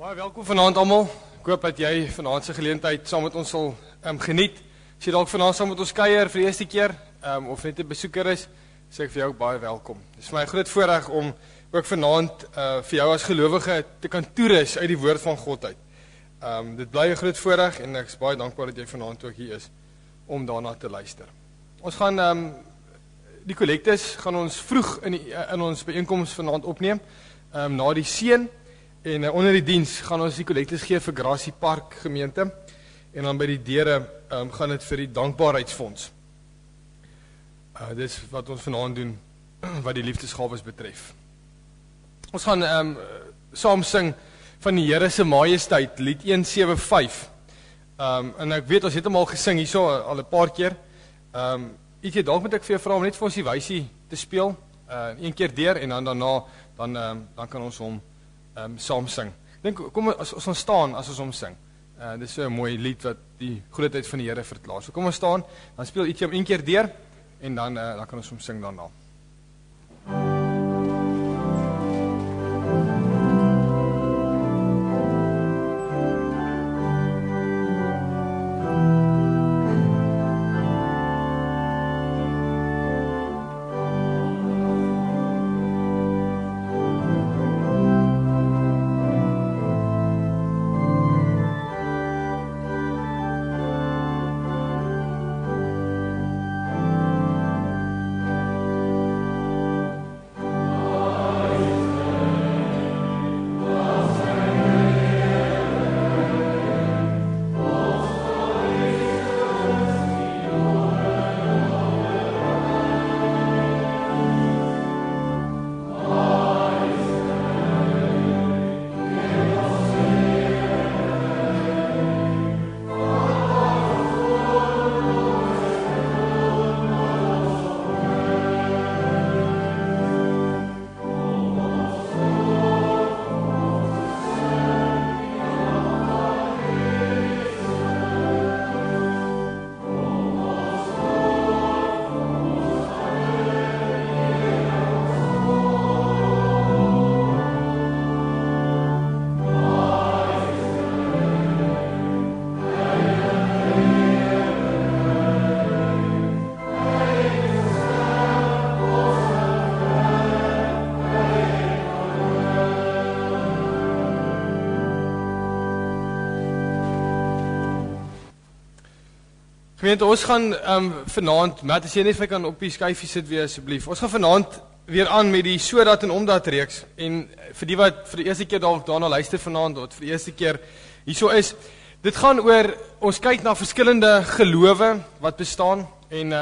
Baie welkom vanaand almal. Ek hoop dat jy vanaand se geleentheid saam met ons sal geniet. As jy dalk vanaand saam met ons kuier vir die eerste keer of net 'n besoeker is, sê ek vir jou ook baie welkom. Dit is vir my 'n groot voorreg om ook vanaand vir jou as gelowige te kan toerus uit die woord van God uit. Dit bly 'n groot voorreg en ek is baie dankbaar dat jy vanaand ook hier is om daarna te luister. Ons gaan die kollektes gaan ons vroeg in ons byeenkoms vanaand opneem na die seën. En onder die diens gaan ons die kollektes gee vir Gracie Park gemeente en dan by die deure gaan dit vir die dankbaarheidsfonds. Dis wat ons vanaand doen wat die liefdesgawes betref. Ons gaan saam sing van die Here se Majesteit, lied 175. En ek weet ons het hom al gesing hierso al 'n paar keer. Ietjie dalk moet ek vir jou vra om net vir ons die wysie te speel, een keer deur en dan daarna dan kan ons hom saam sing. Ek dink kom as ons staan as ons hom sing. Dis so 'n mooi lied wat die grootheid van die Here verklaar. So kom ons staan, dan speel ietjie om een keer deur en dan kan ons hom sing daarna. Gemeente, ons gaan vanaand, Matt, as jy net vir kan op die skyfie sit weer asseblief. Ons gaan vanaand weer aan met die sodat en omdat reeks. En vir die wat vir die eerste keer daarna luister vanaand, wat vir die eerste keer hierso is, dit gaan oor, ons kyk na verskillende gelowe wat bestaan. En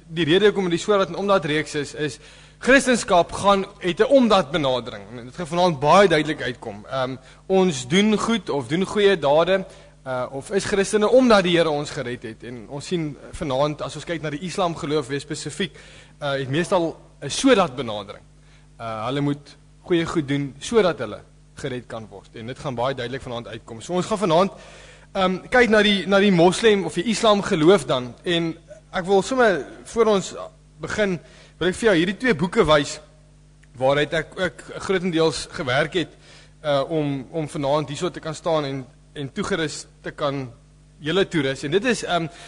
die rede hoekom die sodat en omdat reeks is Christendom het 'n omdat benadering. En dit gaan vanaand baie duidelik uitkom. Ons doen goed of doen goeie dade, of is Christene omdat die Here ons gered het. En ons sien vanaand, as ons kyk na die Islam geloof wees spesifiek, het meestal 'n sodat benadering. Hulle moet goeie goed doen sodat hulle gered kan word. En dit gaan baie duidelik vanaand uitkom. So ons gaan vanaand kyk na die Moslem of die Islam geloof dan. En ek wil sommer voor ons begin wil ek vir jou hierdie twee boeke wys waaruit ek ook grootendeels gewerk het om vanaand hierso te kan staan en toegerus te kan julle toerus. En dit is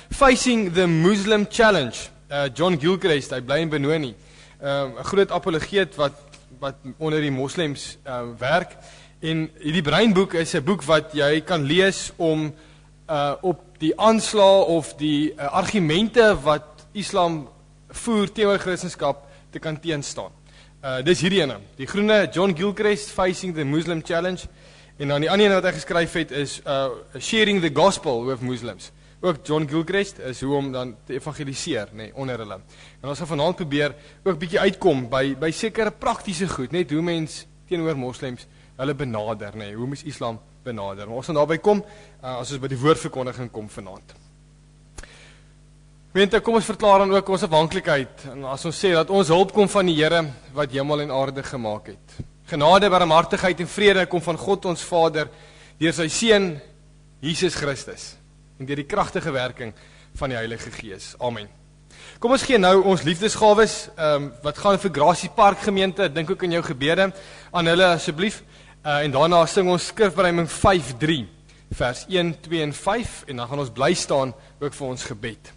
Facing the Muslim Challenge. John Gilchrist, hy bly in Benoni. 'n Groot apologeet wat onder die moslems werk. En hierdie breinboek is 'n boek wat jy kan lees om op die aanslae of die argumente wat Islam voer teenoor Christendom te kan teenstaan. Dis hierdie ene, die groene John Gilchrist, Facing the Muslim Challenge. En dan die ander ene wat hy geskryf het is Sharing the Gospel with Muslims. Ook John Gilchrist is hoe om dan te evangeliseer, onder hulle. En ons gaan vanaand probeer ook bietjie uitkom by sekere praktiese goed, net hoe mens teenoor moslems hulle benader, hoe mens Islam benader. Maar ons gaan daarby kom as ons by die woordverkondiging kom vanaand. Gemeente, kom ons verklaar dan ook ons afhanklikheid. En as ons sê dat ons hulp kom van die Here wat hemel en aarde gemaak het. Genade, barmhartigheid en vrede kom van God ons Vader deur sy Seun Jesus Christus en deur die kragtige werking van die Heilige Gees. Amen. Kom ons gee nou ons liefdesgawes wat gaan vir Gracie Park gemeente. Dink ook in jou gebede aan hulle asseblief. En daarna sing ons skrifbereiming 5:3, vers 1, 2 en 5, en dan gaan ons bly staan ook vir ons gebed.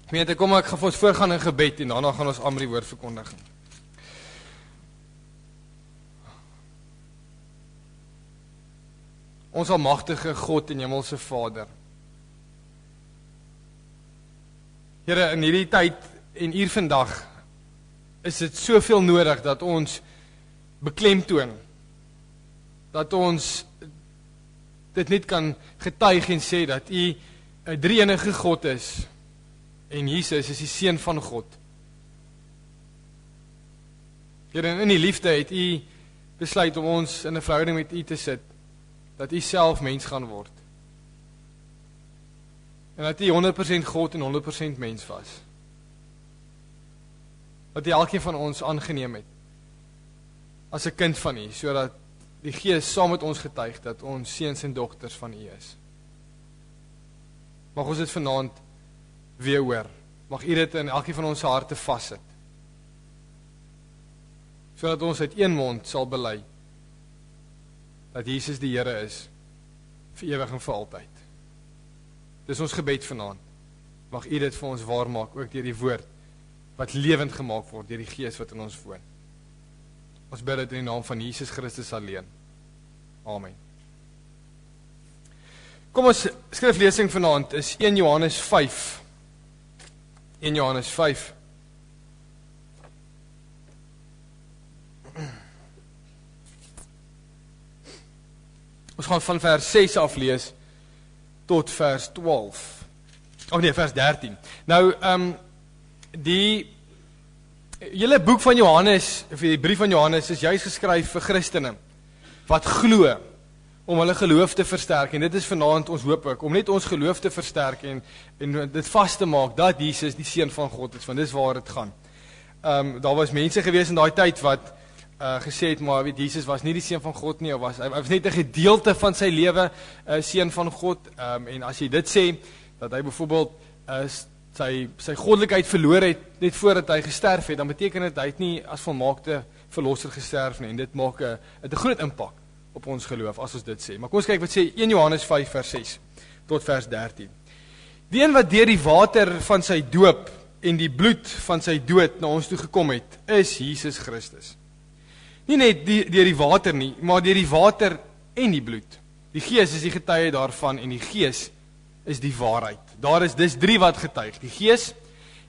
Gemeente, kom ek gaan vir ons voorgaan in gebed en daarna gaan ons aan met die woord verkondig. Ons almagtige God en hemelse Vader. Here, in hierdie tyd en uur vandag is dit soveel nodig dat ons beklemtoon, dat ons dit net kan getuig en sê dat U 'n drie-enige God is en Jesus is die Seun van God. Here, in die liefde het U besluit om ons in 'n verhouding met U te sit, dat U self mens gaan word. En dat U 100% God en 100% mens was. Dat U elkeen van ons aangeneem het as 'n kind van U, sodat die Gees saam met ons getuig dat ons seuns en dogters van U is. Mag ons dit vanaand weer hoor. Mag U dit in elkeen van ons harte vassit. Sodat ons uit een mond sal bely dat Jesus die Here is vir ewig en vir altyd. Dis ons gebed vanaand. Mag U dit vir ons waar maak, ook deur die woord wat lewend gemaak word deur die Gees wat in ons woon. Ons bid dit in die naam van Jesus Christus alleen. Amen. Kom ons skriflesing vanaand is 1 Johannes 5. 1 Johannes 5. Ons gaan van vers 6 af lees tot vers 12. Vers 13. Nou, die hele boek van Johannes, of die brief van Johannes, is juist geskryf vir Christene, wat glo, om hulle geloof te versterk, en dit is vanaand ons hoop ook, om net ons geloof te versterk, en dit vast te maak, dat Jesus die Seun van God is, want dis waar het gaan. Daar was mense gewees in daai tyd, wat gesê het, maar weet, Jesus was nie die Seun van God nie, hy was net 'n gedeelte van sy lewe, Seun van God, en as jy dit sê, dat hy byvoorbeeld sy goddelikheid verloor het, net voordat hy gesterf het, dan beteken dit, hy het nie as volmaakte verlosser gesterf nie, en dit maak 'n groot impak op ons geloof, as ons dit sê. Maar kom ons kyk wat sê 1 Johannes 5 vers 6 tot vers 13. Die een wat deur die water van sy doop en die bloed van sy dood na ons toe gekom het, is Jesus Christus. Nie net deur die water nie, maar deur die water en die bloed. Die Gees is die getuie daarvan en die Gees is die waarheid. Dis 3 wat getuig, die Gees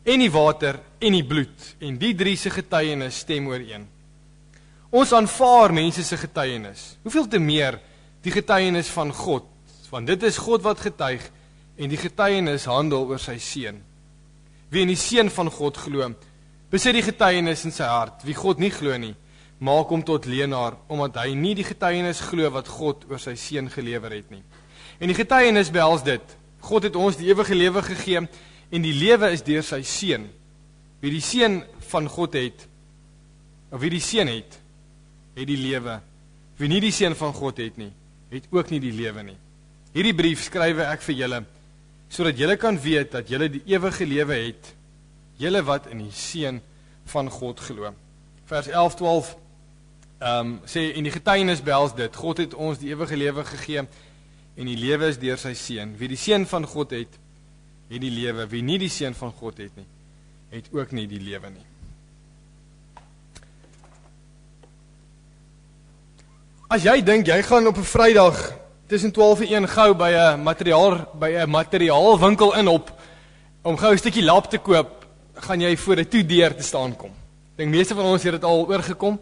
en die water en die bloed. En die 3 se getuienis stem ooreen. Ons aanvaar mense se getuienis. Hoeveel te meer die getuienis van God, want dit is God wat getuig en die getuienis handel oor sy Seun. Wie in die Seun van God glo, besit die getuienis in sy hart. Wie God nie glo nie, maak hom tot leienaar, omdat hy nie die getuienis glo wat God oor sy Seun gelewer het nie. En die getuienis behels dit: God het ons die ewige lewe gegee, en die lewe is deur sy Seun. Wie die Seun van God het, of wie die Seun het die lewe. Wie nie die Seun van God het nie, het ook nie die lewe nie. Hierdie brief skrywe ek vir julle, sodat julle kan weet dat julle die ewige lewe het, julle wat in die Seun van God glo. Vers 11-12 sê, en die getuienis behels dit: God het ons die ewige lewe gegee, en die lewe is deur sy Seun. Wie die Seun van God het die lewe. Wie nie die Seun van God het nie, het ook nie die lewe nie. As jy dink, jy gaan op 'n Vrydag tussen 12 en 1 gou by 'n materiaalwinkel inop, om gou 'n stukkie lap te koop, gaan jy voor 'n toedeur te staan kom. Ek dink meeste van ons het dit al oorgekom,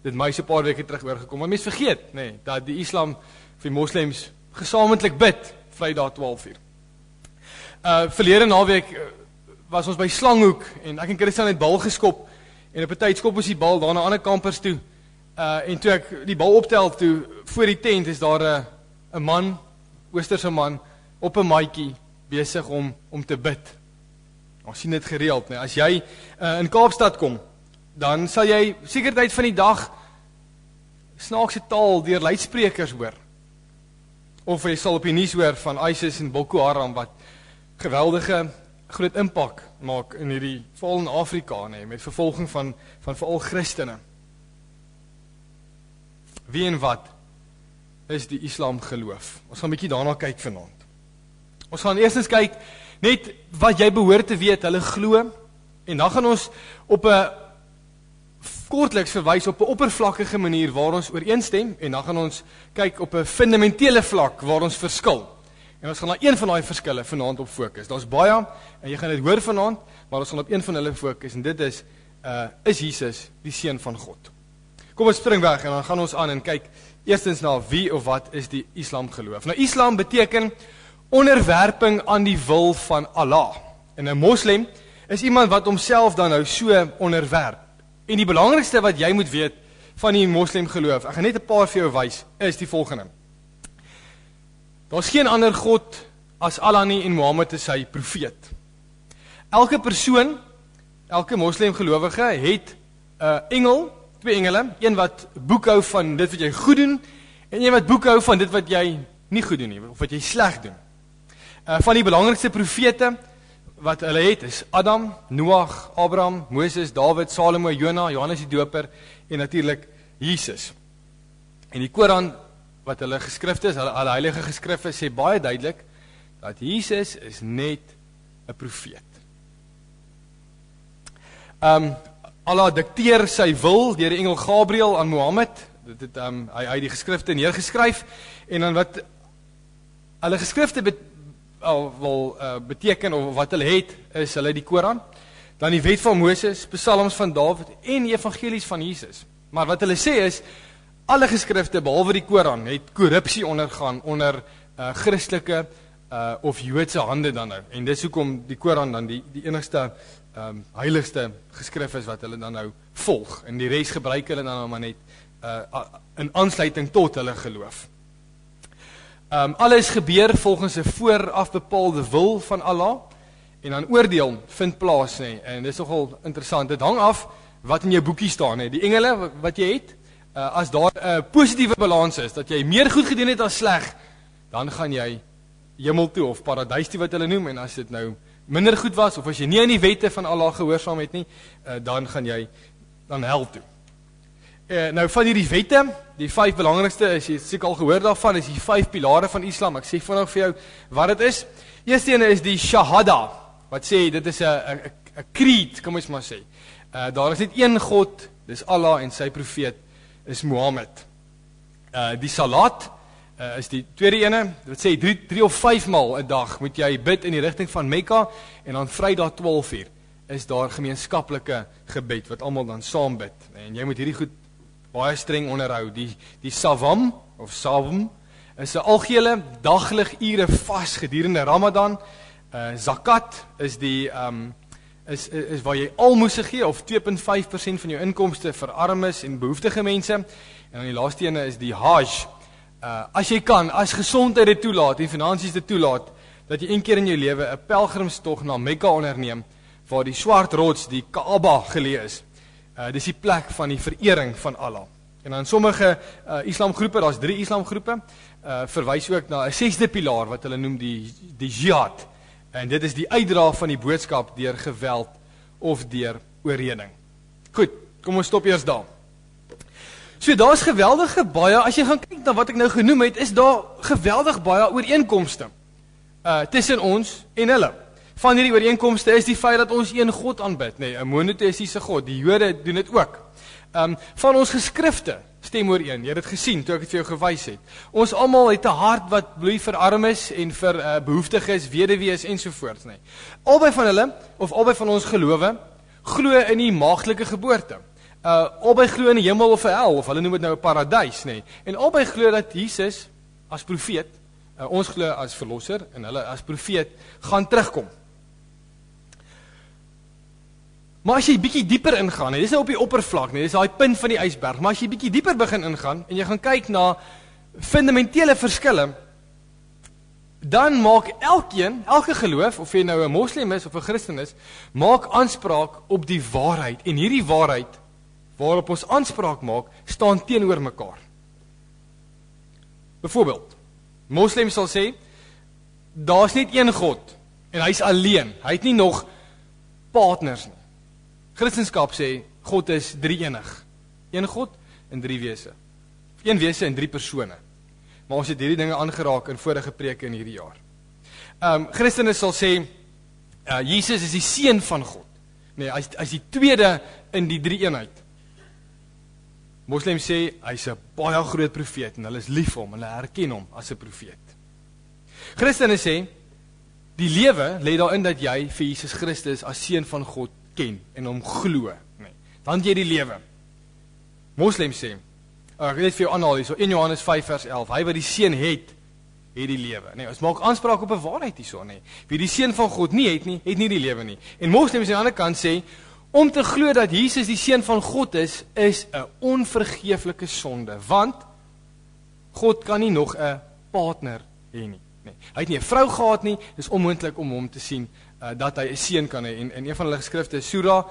dit my so 'n paar weke terug oorgekom, maar mense vergeet, dat die Islam of die moslems gesamentlik bid, Vrydag 12:00. Verlede naweek was ons by Slanghoek, en ek en Christian het bal geskop, en op 'n tyd skop ons die bal daar na ander kampers toe, en toe ek die bal optel toe, voor die tent is daar 'n man, Oosterse man, op 'n maatjie, besig om te bid. Ons sien dit gereeld, as jy in Kaapstad kom, dan sal jy sekertyd van die dag snaakse taal deur luidsprekers hoor. Of jy sal op die nuus hoor van ISIS en Boko Haram, wat geweldige groot impak maak in hierdie, veral in Afrika, met vervolging van veral Christene. Wie en wat is die Islam geloof? Ons gaan 'n bietjie daarna kyk vanaand. Ons gaan eerstens kyk net wat jy behoort te weet, hulle glo, en dan gaan ons op 'n kortliks verwys op 'n oppervlakkige manier waar ons ooreenstem, en dan gaan ons kyk op 'n fundamentele vlak waar ons verskil. En ons gaan na een van daai verskille vanaand op fokus. Daar's baie, en jy gaan dit hoor vanaand, maar ons gaan op een van hulle fokus, en dit is Jesus die Seun van God? Kom ons spring weg, en dan gaan ons aan en kyk eerstens na wie of wat is die Islam geloof. Nou, Islam beteken onderwerping aan die wil van Allah. En 'n moslim is iemand wat homself dan nou so onderwerp. En die belangrikste wat jy moet weet van die moslim geloof, ek gaan net 'n paar vir jou wys, is die volgende. Daar's geen ander God as Allah nie, en Mohammed is sy profeet. Elke persoon, elke moslim gelowige het 'n engel, twee engele, een wat boekhou van dit wat jy goed doen, en een wat boekhou van dit wat jy nie goed doen nie, of wat jy sleg doen. Van die belangrikste profete wat hulle het, is Adam, Noag, Abraham, Moses, Dawid, Salomo, Jona, Johannes die Doper, en natuurlik Jesus. En die Koran, wat hulle geskrifte is, hulle heilige geskrifte, sê baie duidelik, dat Jesus is net 'n profeet. Allah dikteer sy wil deur die engel Gabriel aan Mohammed. Hy het die geskrifte neergeskryf, en dan wat hulle geskrifte beteken, of wat hulle het, is hulle die Koran, dan die wet van Moses, psalms van Dawid, en die evangelies van Jesus. Maar wat hulle sê is, alle geskrifte, behalwe die Koran, het korrupsie ondergaan onder Christelike of Joodse hande dan nou. En dis hoekom die Koran dan die enigste heiligste geskrif is wat hulle dan nou volg. En die res gebruik hulle dan nou maar net in aansluiting tot hulle geloof. Alles gebeur volgens 'n vooraf bepaalde wil van Allah, en dan oordeel vind plaas, nee. En dis nogal interessant, dit hang af wat in jou boekie staan, nee. Die engele wat jy het, as daar 'n positiewe balans is, dat jy meer goed gedoen het as sleg, dan gaan jy hemel toe, of paradys toe wat hulle noem, en as dit nou minder goed was, of as jy nie aan die wette van Allah gehoorsaam het nie, dan gaan jy dan hel toe. Nou van hierdie wette, die 5 belangrikste, as jy seker al gehoor daarvan, is die 5 pilare van Islam. Ek sê vinnig vir jou wat dit is. Eerste ene is die Shahada, wat sê, dit is 'n creed, kom ons maar sê. Daar is net een God, dis Allah, en sy profeet is Mohammed. Die Salat is die tweede ene, dit sê 3 of 5 maal 'n dag moet jy bid in die rigting van Mekka, en dan Vrydag 12 uur is daar gemeenskaplike gebed, wat almal dan saam bid. En jy moet hierdie goed baie streng onderhou. Die Sawam, of Sawm, is 'n algehele daglig ure vas gedurende Ramadan. Zakat is die is waar jy almoes gee, of 2.5% van jou inkomste vir armes en behoeftige mense. En dan die laaste ene is die Hajj. As jy kan, as gesondheid dit toelaat en finansies dit toelaat, dat jy een keer in jou lewe 'n pelgrimstog na Mekka onderneem, waar die swart rots, die Kaaba geleë is. Dis die plek van die verering van Allah. En dan sommige islamgroepe, daar's 3 islamgroepe, verwys ook na 'n 6de pilaar wat hulle noem die jihad. En dit is die uitdra van die boodskap deur geweld of deur oorreding. Goed, kom ons stop eers daar. So daar's geweldige baie, as jy gaan kyk na wat ek nou genoem het, is daar geweldig baie ooreenkomste tussen ons en hulle. Van hierdie ooreenkomste is die feit dat ons een God aanbid, nee, 'n monoteïstiese God. Die Jode doen dit ook. Van ons geskrifte stem ooreen. Jy het dit gesien toe ek dit vir jou gewys het. Ons almal het 'n hart wat bloei vir armes en vir behoeftiges, weduwees ensovoorts, nee. Albei van hulle, of albei van ons gelowe, glo in die maagdelike geboorte. Albei glo in die hemel of 'n hel, of hulle noem dit nou 'n paradys, nee. En albei glo dat Jesus as profeet, ons glo as verlosser en hulle as profeet gaan terugkom. Maar as jy bietjie dieper ingaan, dis nou op die oppervlak, dis daai punt van die ysberg, maar as jy bietjie dieper begin ingaan en jy gaan kyk na fundamentele verskille, dan maak elke geloof, of jy nou 'n moslim is of 'n Christen is, maak aanspraak op die waarheid. En hierdie waarheid waarop ons aanspraak maak, staan teenoor mekaar. Byvoorbeeld, moslim sal sê, daar's net een God en hy's alleen. Hy het nie nog partners nie. Christendom sê God is drie-enig. Een God en 3 wese. Een wese en 3 persone. Maar ons het hierdie dinge aangeraak in vorige preke in hierdie jaar. Christene sal sê Jesus is die seun van God. Nee, hy is die tweede in die drie eenheid. Moslems sê, hy is 'n baie groot profeet, en hulle is lief vir hom, hulle herken hom as 'n profeet. Christene sê, die lewe lê daarin dat jy vir Jesus Christus as seun van God ken, en hom glo. Nee, dan het jy die lewe. Moslems sê, ek wil net vir jou aanhaal hier, so 1 Johannes 5 vers 11, hy wat die seun het die lewe. Nee, ons maak aanspraak op 'n waarheid hierso, nee. Wie die seun van God nie het nie die lewe nie. En moslems aan die ander kant sê, om te glo dat Jesus die seun van God is 'n onvergeeflike sonde, want God kan nie nog 'n partner hê nie. Nee, hy het nie 'n vrou gehad nie, dis onmoontlik om hom te sien dat hy 'n seun kan hê. En een van hulle geskrifte, Surah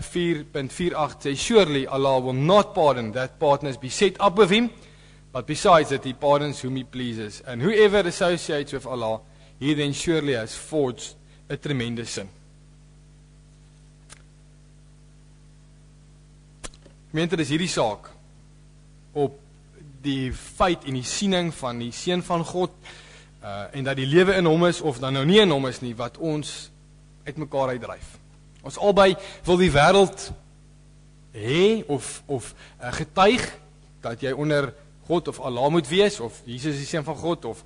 4.48 sê, surely Allah will not pardon that partners be set up with him, but besides that he pardons whom he pleases. And whoever associates with Allah, he then surely has forged a tremendous sin. Gemeente, dis hierdie saak op die feit en die siening van die seun van God, en dat die lewe in hom is, of dan nou nie in hom is nie, wat ons uit mekaar uitdryf. Ons albei wil die wêreld hê, of getuig, dat jy onder God of Allah moet wees, of Jesus is die seun van God, of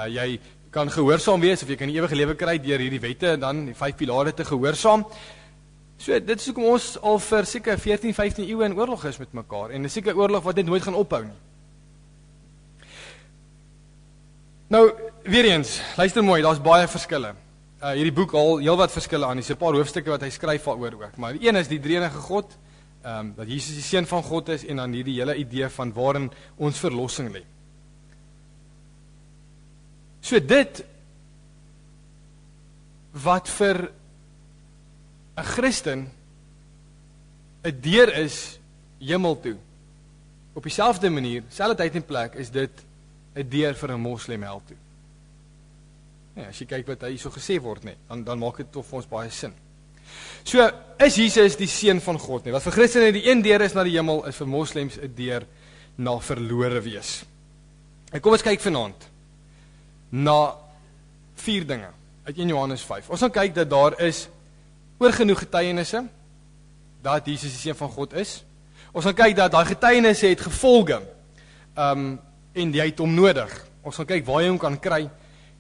jy kan gehoorsaam wees, of jy kan die ewige lewe kry deur hierdie wette, dan die 5 pilare te gehoorsaam. So, dit is hoekom ons al vir seker 14, 15 eeue in oorlog is met mekaar, en 'n seker oorlog wat net nooit gaan ophou nie. Nou, weer eens, luister mooi, daar's baie verskille. Hierdie boek al heel wat verskille aan, dis 'n paar hoofstukke wat hy skryf daaroor ook, maar die een is die drie-enige God, dat Jesus die seun van God is, en dan hierdie hele idee van waarin ons verlossing lê. So dit, wat vir 'n Christen 'n deur is hemel toe, op dieselfde manier, selfde tyd en plek, is dit 'n deur vir 'n moslim hel toe. Ja, as jy kyk wat hy so gesê word, nee, dan maak dit toch vir ons baie sin. So, is Jesus die seun van God, nee? Wat vir Christene die een deur is na die hemel, is vir moslems 'n deur na verlore wees. En kom ons kyk vanaand na 4 dinge uit 1 Johannes 5. Ons gaan kyk dat daar is oorgenoeg getuienisse dat Jesus die seun van God is. Ons gaan kyk dat daai getuienisse het gevolge, en jy het hom nodig. Ons gaan kyk waar jy hom kan kry,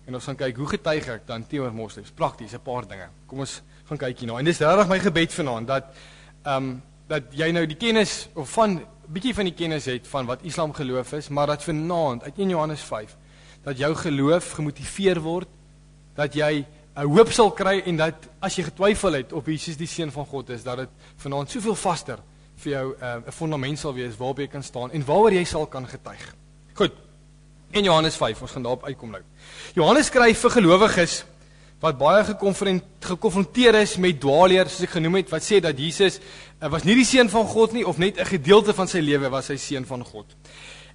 en ons gaan kyk hoe getuig ek dan teenoor moslems, prakties 'n paar dinge. Kom ons gaan kyk hierna. En dis regtig my gebed vanaand dat jy nou die kennis of bietjie van die kennis het van wat Islam geloof is, maar dat vanaand uit 1 Johannes 5 dat jou geloof gemotiveer word, dat jy 'n hoop sal kry, en dat as jy getwyfel het of Jesus die seun van God is, dat dit vanaand soveel vaster vir jou 'n fundament sal wees waarop jy kan staan en waaroor jy sal kan getuig. Goed. In Johannes 5, ons gaan daarop uitkom nou. Johannes skryf vir gelowiges wat baie gekonfronteer is met dwaalleer, soos ek genoem het, wat sê dat Jesus was nie die seun van God nie, of net 'n gedeelte van sy lewe was hy seun van God.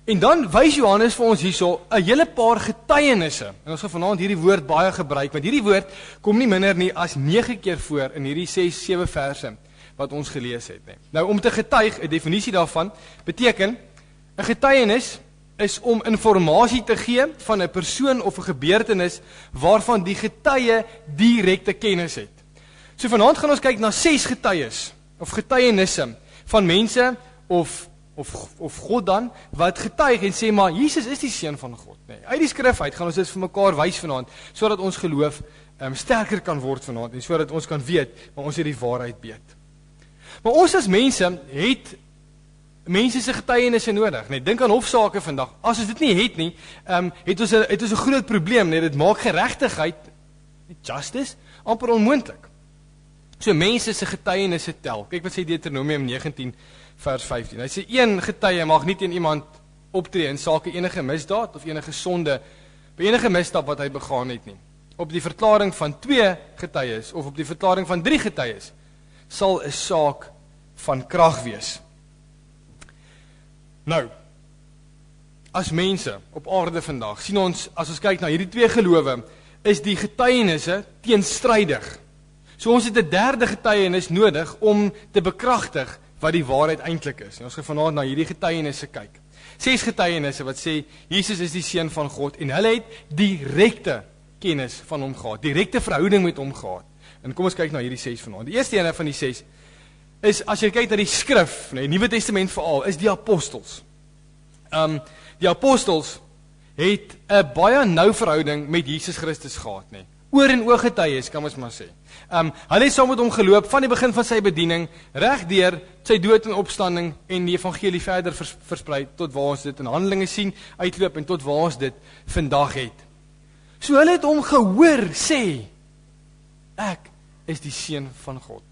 En dan wys Johannes vir ons hierso 'n hele paar getuienisse. En ons gaan vanaand hierdie woord baie gebruik, want hierdie woord kom nie minder nie as 9 keer voor in hierdie 6, 7 verse wat ons gelees het, nee. Nou, om te getuig, 'n definisie daarvan beteken 'n getuienis is om informasie te gee van 'n persoon of 'n gebeurtenis waarvan die getuie direkte kennis het. So vanaand gaan ons kyk na 6 getuies of getuienisse van mense of God dan wat getuig en sê maar Jesus is die seun van God. Nee, uit die skrif uit gaan ons dit vir mekaar wys vanaand sodat ons geloof sterker kan word vanaand en sodat ons kan weet maar ons het die waarheid weet. Maar ons as mense het mense se getuienisse nodig. Nee, dink aan hofsaake vandag. As ons dit nie het nie, het ons 'n groot probleem, nee, dit maak geregtigheid, justice, amper onmoontlik. So mense se getuienisse tel. Kyk wat sê Deuteronomium 19 vers 15. Hy sê een getuie mag nie teen iemand optree in sake enige misdaad of enige sonde, by enige misstap wat hy begaan het nie. Op die verklaring van 2 getuies of op die verklaring van 3 getuies sal 'n saak van krag wees. Nou, as mense op aarde vandag, sien ons, as ons kyk na hierdie 2 gelowe, is die getuienisse teenstrydig. So ons het 'n derde getuienis nodig om te bekragtig wat die waarheid eintlik is. En ons gaan vanaand na hierdie getuienisse kyk. 6 getuienisse wat sê, Jesus is die seun van God, en hulle het direkte kennis van hom gehad, direkte verhouding met hom gehad. En kom ons kyk na hierdie 6 vanaand. Die eerste ene van die 6 is, as jy kyk na die skrif, nee, Nuwe Testament veral, is die apostels. Die apostels het 'n baie nou verhouding met Jesus Christus gehad, nee. Oor en oor getuies, kan ons maar sê. Hulle het saam met hom geloop van die begin van sy bediening, reg deur sy dood en opstanding en die evangelie verder versprei tot waar ons dit in Handelinge sien uitloop en tot waar ons dit vandag het. So hulle het hom gehoor sê, ek is die seun van God.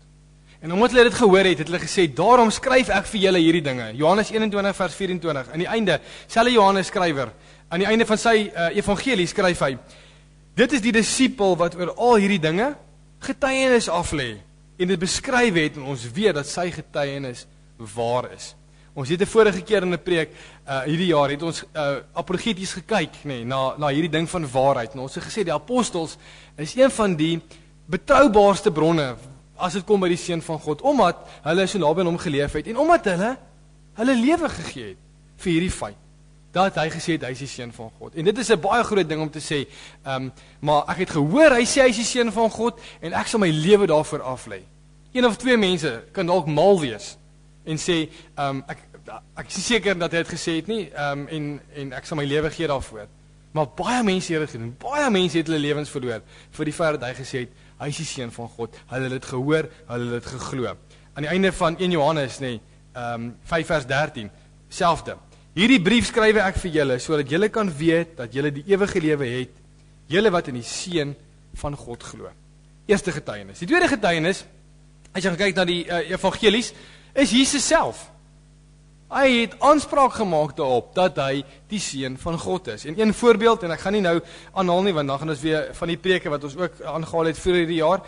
En omdat hulle dit gehoor het hulle gesê, daarom skryf ek vir julle hierdie dinge. Johannes 21 vers 24. Aan die einde, selfe Johannes skrywer, aan die einde van sy evangelie skryf hy, dit is die disipel wat oor al hierdie dinge getuienis aflê en dit beskryf het en ons weet dat sy getuienis waar is. Ons het 'n vorige keer in 'n preek hierdie jaar het ons apologeties gekyk, nee, na hierdie ding van waarheid. En ons het gesê die apostels is een van die betroubaarste bronne as dit kom by die seun van God, omdat hulle so naby aan hom geleef het en omdat hulle lewe gegee het vir hierdie feit dat hy gesê het hy is die seun van God. En dit is 'n baie groot ding om te sê, maar ek het gehoor hy sê hy is die seun van God en ek sal my lewe daarvoor aflê. Een of twee mense kan dalk mal wees en sê ek is seker dat hy het gesê het nie en ek sal my lewe gee daarvoor. Maar baie mense het dit gedoen. Baie mense het hulle lewens verloor vir die feit dat hy gesê het hy is die seun van God. Hulle het dit gehoor, hulle het dit geglo. Aan die einde van 1 Johannes, 5 vers 13, selfde. Hierdie brief skryf ek vir julle sodat julle kan weet dat julle die ewige lewe het, julle wat in die seun van God glo. Eerste getuienis. Die tweede getuienis, as jy gaan kyk na die evangelies, is Jesus self. Hy het aanspraak gemaak daarop dat hy die seun van God is. En een voorbeeld, en ek gaan nie nou aanhaal nie, want dan gaan ons weer van die preke wat ons ook aangehaal het vir hierdie jaar,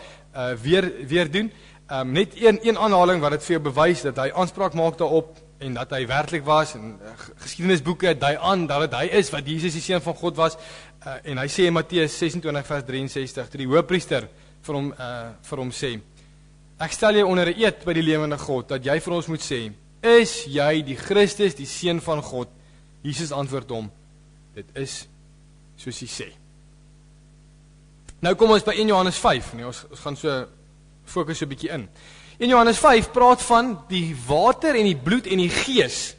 weer doen. Net een aanhaling wat dit vir jou bewys dat hy aanspraak maak daarop en dat hy werklik was en geskiedenisboeke dui aan dat hy is wat Jesus die seun van God was. En hy sê in Matteus 26 vers 63 toe die hoofpriester vir hom sê: Ek stel jou onder 'n eed by die lewende God dat jy vir ons moet sê: Is jy die Christus, die seun van God? Jesus antwoord hom: Dit is soos hy sê. Nou kom ons by 1 Johannes 5. Nee, ons gaan so fokus so 'n bietjie in. 1 Johannes 5 praat van die water en die bloed en die gees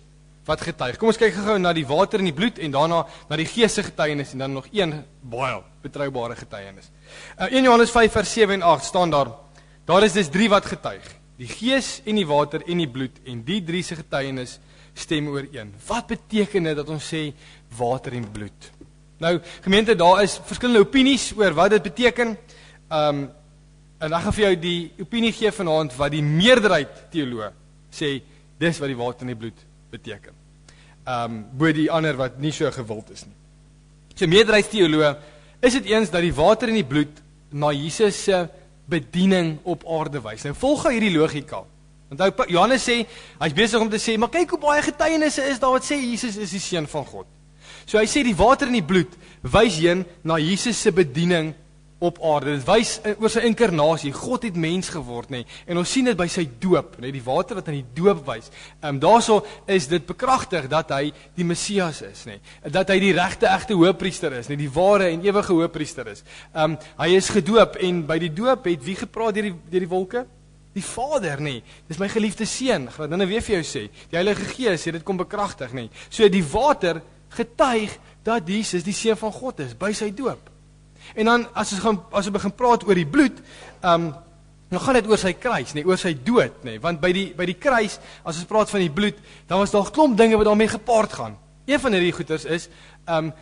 wat getuig. Kom ons kyk gou na die water en die bloed en daarna na die gees se getuienis en dan nog een baie betroubare getuienis. 1 Johannes 5 vers 7 en 8 staan daar is dus 3 wat getuig. Die gees en die water en die bloed en die 3 se getuienis stem ooreen. Wat beteken dit dat ons sê water en bloed? Nou, gemeente, daar is verskillende opinies oor wat dit beteken. En ek gaan vir jou die opinie gee vanaand wat die meerderheid teoloë sê, dis wat die water en die bloed beteken. Bo die ander wat nie so gewild is nie. So meerderheidsteoloë is dit eens dat die water en die bloed na Jesus se bediening op aarde wys. Nou volg gou hierdie logika. Want Johannes sê, hy's besig om te sê, maar kyk hoe baie getuienisse is daar wat sê Jesus is die seun van God. So hy sê die water en die bloed wys heen na Jesus se bediening op aarde. Dit wys oor sy inkarnasie. God het mens geword, nê. En ons sien dit by sy doop, nê, die water wat aan die doop wys. Daarso is dit bekragtig dat hy die Messias is, nê. Dat hy die regte egte hoëpriester is, nê, die ware en ewige hoëpriester is. Hy is gedoop en by die doop het wie gepraat deur die wolke? Die Vader, nê. Dis my geliefde seun. Ek gaan nou weer vir jou sê. Die Heilige Gees het dit kom bekragtig, nê. So die water getuig dat Jesus die seun van God is by sy doop. En dan as ons begin praat oor die bloed, dan gaan dit oor sy kruis, nee, oor sy dood, nee, want by die kruis, as ons praat van die bloed, dan was daar 'n klomp dinge wat daarmee gepaard gaan. Een van hierdie goeters is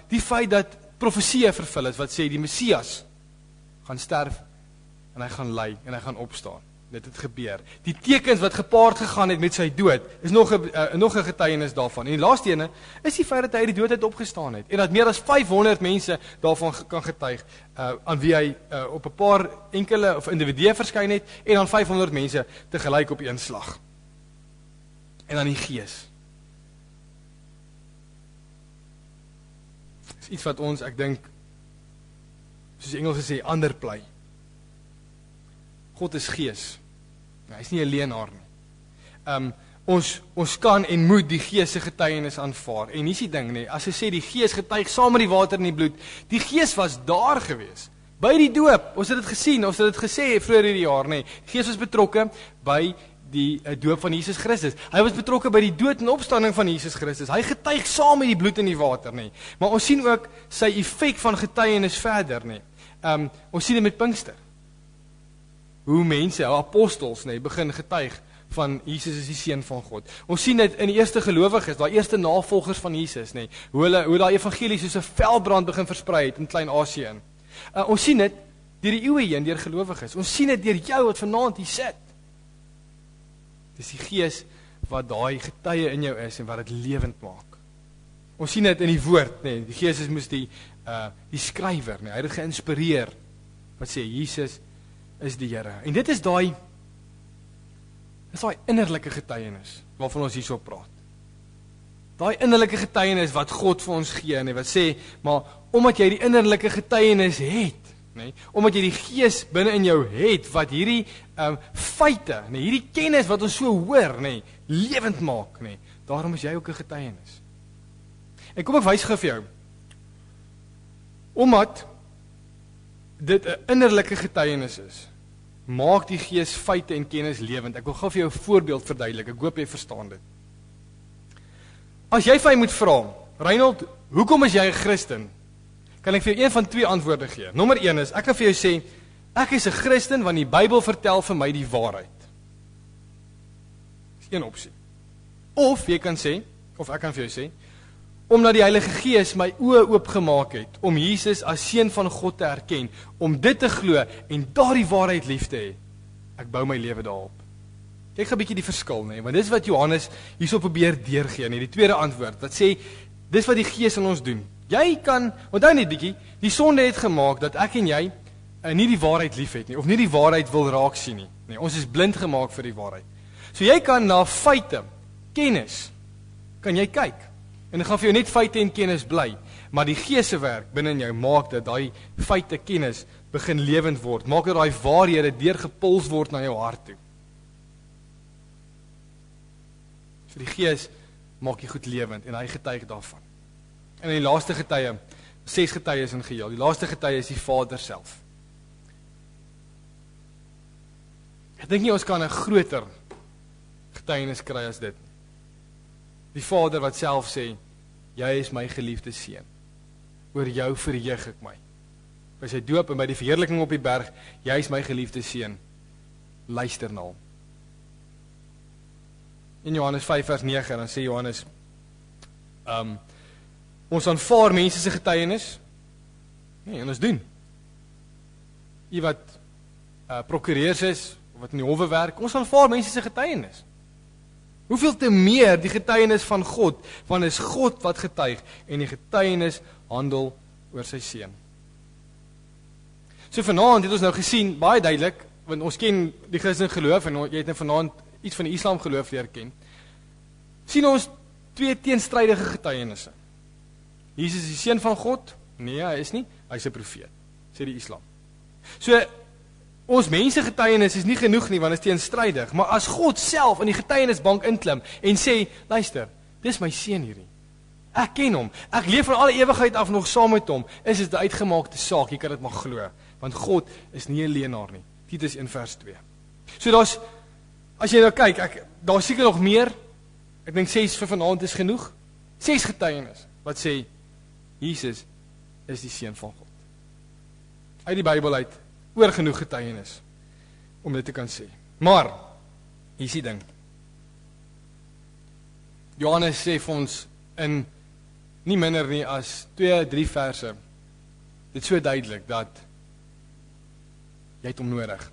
die feit dat profeseë vervul is wat sê die Messias gaan sterf en hy gaan ly en hy gaan opstaan. Dit het gebeur. Die tekens wat gepaard gegaan het met sy dood is nog 'n getuienis daarvan. En die laaste ene is die feit dat hy uit die dood uit opgestaan het en dat meer as 500 mense daarvan kan getuig aan wie hy op 'n paar enkele of individue verskyn het en aan 500 mense tegelyk op een slag. En dan die Gees. Dis iets wat ons, ek dink, soos die Engels sê, underplay. God is Gees. Hy is nie 'n leenaar nie. Ons kan en moet die Gees se getuienis aanvaar. En hier's die ding, nee, as jy sê die Gees getuig saam met die water en die bloed, die Gees was daar gewees by die doop. Ons het dit gesien, ons het dit gesê vroeër hierdie jaar, nee. Die Gees was betrokke by die doop van Jesus Christus. Hy was betrokke by die dood en opstanding van Jesus Christus. Hy getuig saam met die bloed in die water, nee. Maar ons sien ook sy effek van getuienis verder, nee. Ons sien dit met Pinkster. Hoe mense, apostels, nee, begin getuig van Jesus is die seun van God. Ons sien dit in die eerste gelowiges, daai eerste navolgers van Jesus, nee. Hoe daai evangelie soos 'n veldbrand begin versprei het in Klein-Asië in. Ons sien dit deur die eeue heen, deur gelowiges. Ons sien dit deur jou wat vanaand hier sit. Dis die Gees wat daai getuie in jou is en wat dit lewend maak. Ons sien dit in die woord, nee. Die Gees moes die skrywer, nee. Hy het dit geïnspireer wat sê Jesus is die Here. En dit is daai innerlike getuienis waarvan ons hierso praat. Daai innerlike getuienis wat God vir ons gee, nee, wat sê, maar omdat jy die innerlike getuienis het, nee, omdat jy die Gees binne in jou het, wat hierdie feite, nee, hierdie kennis wat ons so hoor, nee, lewend maak, nee, daarom is jy ook 'n getuienis. En kom ek wys gou vir jou, omdat dit 'n innerlike getuienis is, maak die Gees feite en kennis lewend. Ek wil gou vir jou 'n voorbeeld verduidelik, ek hoop jy verstaan dit. As jy vir my moet vra, Reinhold, hoekom is jy 'n Christen? Kan ek vir jou een van twee antwoorde gee. Nommer 1 is, ek kan vir jou sê, ek is 'n Christen want die Bybel vertel vir my die waarheid. Dis een opsie. Of jy kan sê, of ek kan vir jou sê, omdat die Heilige Gees my oë oopgemaak het, om Jesus as seun van God te erken, om dit te glo en daardie waarheid lief te hê. Ek bou my lewe daarop. Kyk 'n bietjie die verskil, nee, want dis wat Johannes hierso probeer deurgee, nee, die tweede antwoord, wat sê, dis wat die Gees in ons doen. Jy kan, onthou net bietjie, die sonde het gemaak dat ek en jy nie die waarheid lief het nie, of nie die waarheid wil raak sien nie. Nee, ons is blind gemaak vir die waarheid. So jy kan na feite, kennis, kan jy kyk. En dit gaan vir jou net feite en kennis bly, maar die Gees se werk binne in jou maak dat daai feite, kennis begin lewend word, maak dat daai waarhede deurgepuls word na jou hart toe. So die Gees maak jy goed lewend en hy getuig daarvan. En die laaste getuie, 6 getuies in geheel, die laaste getuie is die Vader self. Ek dink nie ons kan 'n groter getuienis kry as dit. Die Vader wat self sê, jy is my geliefde seun. Oor jou verheug ek my. By sy doop en by die verheerliking op die berg, jy is my geliefde seun. Luister na hom. In Johannes 5 vers 9, dan sê Johannes, ons aanvaar mense se getuienis, nee, en ons doen. Jy wat prokureurs is, of wat in die howe werk, ons aanvaar mense se getuienis. Hoeveel te meer die getuienis van God, want is God wat getuig, en die getuienis handel oor sy seun. So vanaand het ons nou gesien, baie duidelik, want ons ken die Christen geloof, en jy het nou vanaand iets van die Islam geloof leer ken, sien ons 2 teenstrydige getuienisse. Jesus is die seun van God? Nee, hy is nie, hy is 'n profeet, sê die Islam. So, ons mense getuienis is nie genoeg nie, want is teenstrydig, maar as God self in die getuienisbank inklim en sê, luister, dis my seun hierdie. Ek ken hom, ek leef van alle ewigheid af nog saam met hom, is dit 'n uitgemaakte saak, jy kan dit maar glo, want God is nie 'n leienaar nie. Titus 1 vers 2. So daar's, as jy nou kyk, daar's seker nog meer, ek dink 6 vir vanaand is genoeg, 6 getuienis, wat sê, Jesus is die seun van God. Uit die Bybel uit, oor genoeg getuienis, om dit te kan sê. Maar, hier is die ding. Johannes sê vir ons, in nie minder nie as 2-3 verse, dit so duidelik, dat jy het hom nodig.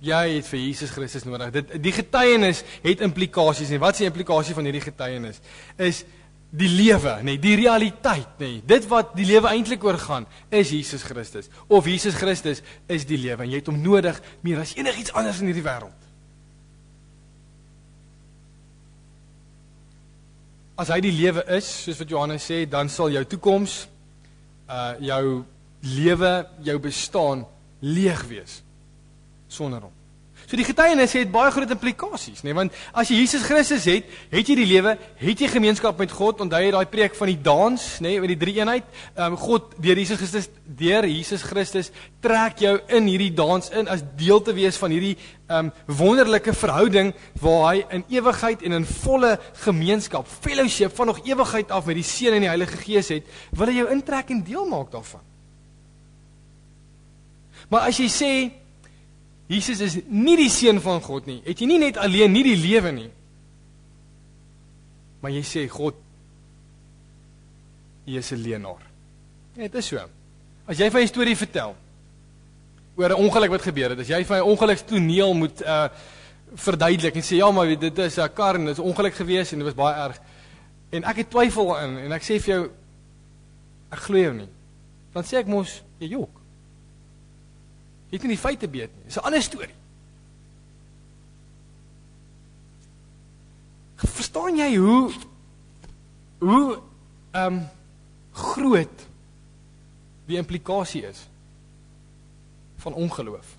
Jy het vir Jesus Christus nodig. Die getuienis het implikasies, en wat is die implikasie van hierdie getuienis? Is die lewe, nee, die realiteit, nee, dit wat die lewe eintlik oor gaan, is Jesus Christus, of Jesus Christus is die lewe, en jy het hom nodig, meer as enigiets anders in hierdie wêreld. As hy die lewe is, soos wat Johannes sê, dan sal jou toekoms, jou lewe, jou bestaan, leeg wees, sonder hom. So die getuienis het baie groot implikasies, nee, want as jy Jesus Christus het jy die lewe, het jy gemeenskap met God, onthou jy daai preek van die dans, nee, met die drie eenheid, God deur Jesus Christus trek jou in hierdie dans in as deel te wees van hierdie wonderlike verhouding waar hy in ewigheid en in volle gemeenskap, fellowship van nog ewigheid af met die Seun en die Heilige Gees het, wil hy jou intrek en deel maak daarvan. Maar as jy sê Jesus is nie die Seun van God nie, het jy nie net alleen nie die lewe nie, maar jy sê God, jy is 'n leenaar. Ja, dit is so. As jy van 'n storie vertel oor 'n ongeluk wat gebeur het, as jy van 'n ongelukstoneel moet verduidelik en sê ja, maar dit is 'n kar en dit is 'n ongeluk gewees en dit was baie erg. En ek het twyfel in en ek sê vir jou ek glo jou nie. Dan sê ek mos jy jok. Jy het nie die feite weet nie. Dis 'n ander storie. Verstaan jy hoe groot die implikasie is van ongeloof?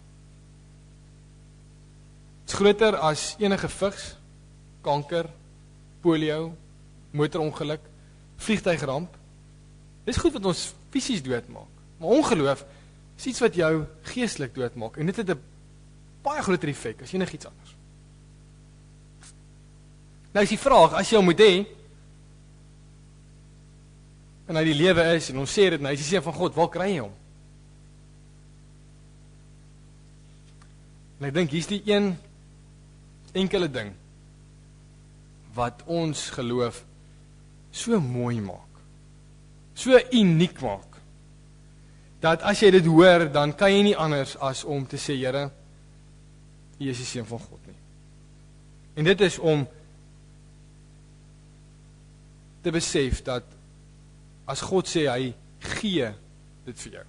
Het is groter as enige vigs, kanker, polio, motorongeluk, vliegtuigramp. Dis goed wat ons fisies doodmaak. Maar ongeloof is iets wat jou geestelik doodmaak. En dit het 'n baie groter effek as enigiets anders. Nou is die vraag, as jy hom moet hê, en hy die lewe is, en ons sê dit, nou hy is die Seun van God, waar kry jy hom? En ek dink, hier is die een enkele ding, wat ons geloof so mooi maak, so uniek maak, dat as jy dit hoor, dan kan jy nie anders as om te sê, Here, U is die Seun van God nie. En dit is om te besef dat as God sê, hy gee dit vir jou,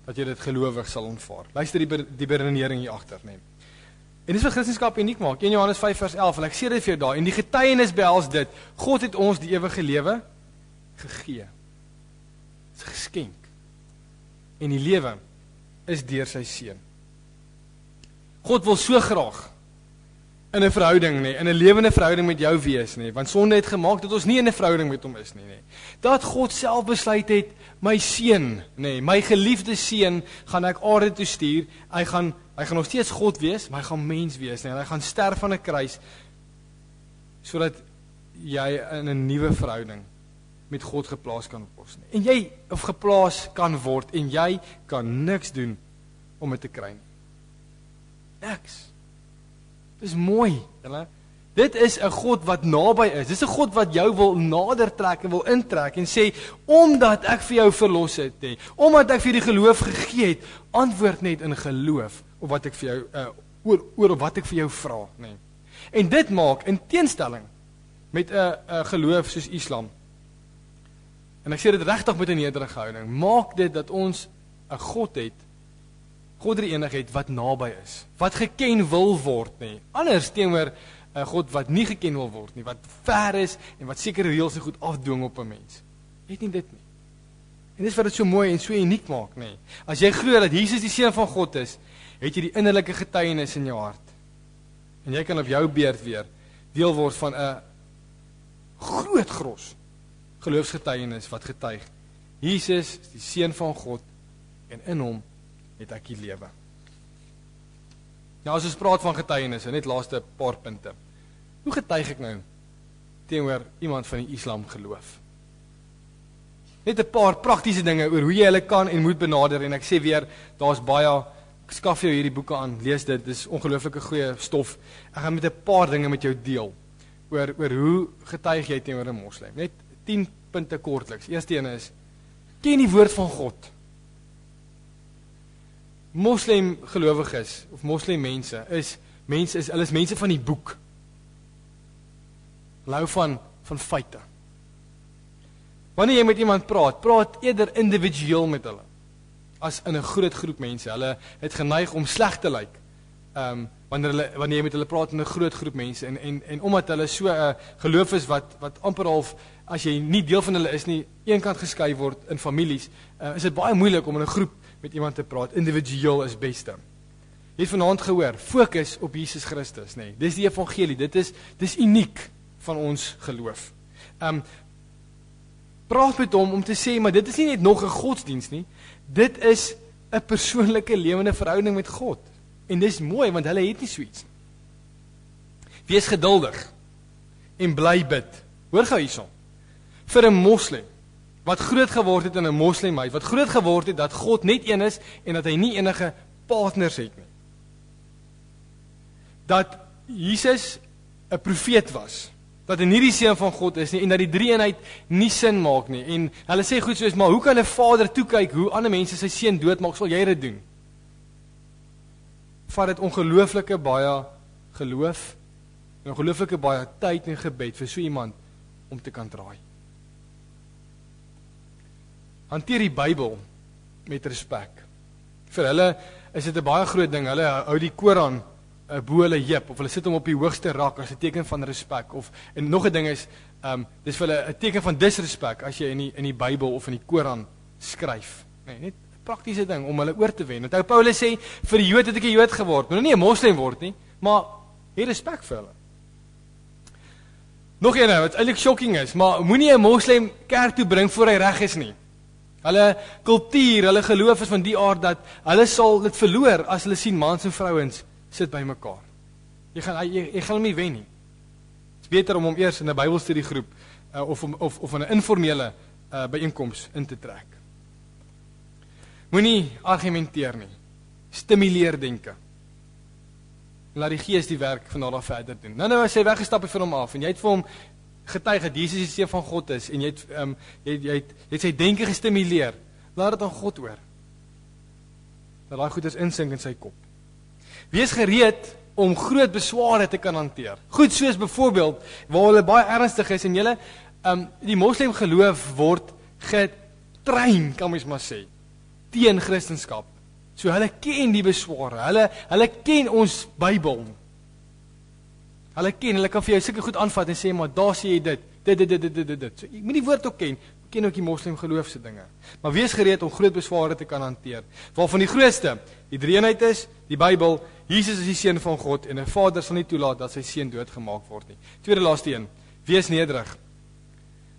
dat jy dit gelowig sal aanvaar. Luister die beredenering hier agter, nee. En dis wat Christendom uniek maak, 1 Johannes 5 vers 11, en ek sê dit vir jou daar, en die getuienis behels dit, God het ons die ewige lewe gegee. Dit is geskenk. En die lewe is deur sy Seun. God wil so graag in 'n verhouding, nee, in 'n lewende verhouding met jou wees, nee, want sonde het gemaak dat ons nie in 'n verhouding met hom is nie, nee. Dat God self besluit het, my seun, nee, my geliefde seun gaan ek aarde toe stuur. Hy gaan nog steeds God wees, maar hy gaan mens wees, nee, en hy gaan sterf aan 'n kruis sodat jy in 'n nuwe verhouding met God geplaas kan word. En jy of geplaas kan word en jy kan niks doen om dit te kry nie. Niks. Dit is mooi, julle. Dit is 'n God wat naby is. Dis 'n God wat jou wil nader trek en wil intrek en sê, omdat ek vir jou verlos het, omdat ek vir die geloof gegee het, antwoord net in geloof op wat ek vir jou oor op wat ek vir jou vra, nee. En dit maak in teenstelling met 'n geloof soos Islam. En ek sê dit regtig met 'n nederige houding, maak dit dat ons 'n God het, God die enige het wat naby is, wat geken wil word, nee. Anders teenoor 'n God wat nie geken wil word nie, wat ver is en wat sekere reëls se goed afdwing op 'n mens. Weet nie dit nie. En dis wat dit so mooi en so uniek maak, nee. As jy glo dat Jesus die Seun van God is, het jy die innerlike getuienis in jou hart. En jy kan op jou beurt weer deel word van 'n groot gros geloofsgetuienis wat getuig. Jesus is die Seun van God en in hom het ek die lewe. Nou as ons praat van getuienisse, net laaste paar punte. Hoe getuig ek nou teenoor iemand van die Islam geloof? Net 'n paar praktiese dinge oor hoe jy hulle kan en moet benader, en ek sê weer, daar's baie, ek skaf jou hierdie boeke aan, lees dit, dis ongelooflike goeie stof. Ek gaan met 'n paar dinge met jou deel oor hoe getuig jy teenoor 'n moslim. Net 10 punte kortliks. Eerste een is, ken die woord van God. Moslim gelowiges of moslim mense is mense van die boek. Hulle hou van feite. Wanneer jy met iemand praat eerder individueel met hulle as in 'n groot groep mense. Hulle het geneig om sleg te lyk. Wanneer jy met hulle praat in 'n groot groep mense en omdat hulle so 'n geloof is wat amper half, as jy nie deel van hulle is nie, eenkant geskei word in families, is dit baie moeilik om in 'n groep met iemand te praat. Individueel is beste. Jy het vanaand gehoor, fokus op Jesus Christus, nee. Dis die evangelie, dis uniek van ons geloof. Praat met hom om te sê, maar dit is nie net nog 'n godsdiens nie, dit is 'n persoonlike lewende verhouding met God. En dis mooi, want hulle het nie so iets nie. Wees geduldig en bly bid. Hoor gou hierson. Vir 'n moslim wat groot geword het in 'n moslimhuis, wat groot geword het dat God net een is en dat hy nie enige partners het nie. Dat Jesus 'n profeet was, dat hy nie die seun van God is nie en dat die drie-eenheid nie sin maak nie. En hulle sê goed soos, maar hoe kan 'n vader toe kyk hoe ander mense sy seun doodmaak, sal jy dit doen? Vat dit ongelooflike baie geloof en ongelooflike baie tyd en gebed vir so iemand om te kan draai. Hanteer die Bybel met respek. Vir hulle is dit 'n baie groot ding. Hulle hou die Koran bo hulle heup of hulle sit hom op die hoogste rak as 'n teken van respek. En nog 'n ding is, dis vir hulle 'n teken van disrespek as jy in die Bybel of in die Koran skryf. Nee, net 'n praktiese ding om hulle oor te wen. Onthou Paulus sê vir die Jood het ek 'n Jood geword. Moet nie 'n moslim word nie, maar hê respek vir hulle. Nog een wat eintlik shocking is, maar moenie 'n moslim kerk toe bring voor hy reg is nie. Hulle kultuur, hulle geloof is van die aard dat hulle sal dit verloor as hulle sien mans en vrouens sit by mekaar. Jy gaan hom nie wen nie. Het is beter om hom eers in 'n Bybelstudiegroep of in 'n informele byeenkoms in te trek. Moenie argumenteer nie. Stimuleer denke. Laat die Gees die werk van daar verder doen. Nou as hy weggestap het vir hom af en jy het vir hom getuig dat Jesus die seun van God is en jy het sy denke gestimuleer. Laat dit aan God oor. Dat daai goeders insink in sy kop. Wees gereed om groot besware te kan hanteer. Goed soos byvoorbeeld waar hulle baie ernstig is en julle die moslim geloof word getrein, kan mens maar sê, teen Christendom. So hulle ken die besware. Hulle ken ons Bybel. Hulle kan vir jou sulke goed aanvat en sê, maar daar sê jy dit. So, jy moet die woord ook ken ook die moslim geloofse dinge. Maar wees gereed om groot besware te kan hanteer. Waarvan die grootste, die drie-eenheid is, die Bybel, Jesus is die seun van God en 'n vader sal nie toelaat dat sy seun doodgemaak word nie. Tweede laaste een, wees nederig.